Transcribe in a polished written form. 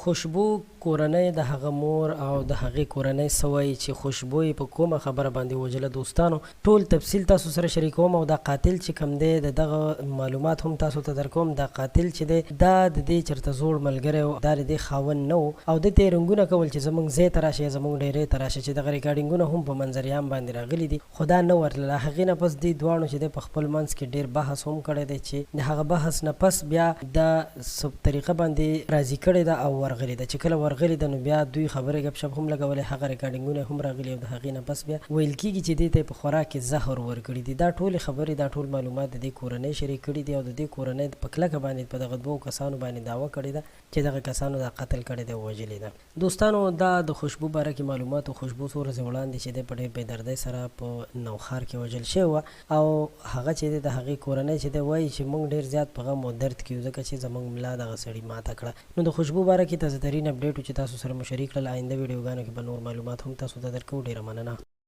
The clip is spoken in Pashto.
خوشبو کورنۍ د هغه مور او د هغې کورنۍ سوی چې خوشبو یې په کومه خبره باندې وجله. دوستانو ټول تفصیل تاسو سره شریکوم او دا قاتل چې کوم دی د دغه معلومات هم تاسو ته درکوم. دا قاتل چې دی دا د دې چرته زوړ ملګری او دا د دې خاوند نه و او د دې رنګونه کول چې زمونږ ځای ته راشي زمونږ ډیرې ته راشي چې دغه ریکارډینګونه هم په منظریان باندې راغلي دي. خو دا نه ورتلله. هغې نه پس دې دواړو چې دی په خپل منځ کې ډېر بحث هم کړی دی چې د هغه بحث نه پس بیا د طریقه باندې راضي کړې ده او ورغلې ده. چې کله ورغلې ده نو بیا دوی خبرې ګپ شپ هم لګولې، هغه ریکارډینګونه هم راغلي او د هغې نه پس بیا ویل کېږي چې دې ته یې په خوراک کې زهر ورکړي دي. دا ټولې خبرې دا ټول معلومات د دې کورنۍ شریک کړي دي او د دې کورنۍ په کلکه باندې په دغه دوو کسانو باندې دعوه کړې ده چې دغه کسانو دا قتل کړی دی او وژلې ده. دوستانو دا د خوشبو باره کې معلومات او خوشبو څو ورځې وړاندې چې دی په ډېر بېدردۍ سره په نوښار کې وژل شوې وه او هغه چې دی د هغې کورنۍ چې دی وایي چې موږ ډېر زیات په غم او درد کې یو ځکه چې زموږ ملا دغه سړي ماته کړه. نو د خوشبو باره کې تازه ترین اپډیټ چې تاسو سره مو شریک کړل. آینده ویډیوګانو کې به نور معلومات هم تاسو ته درکوو. ډېره مننه.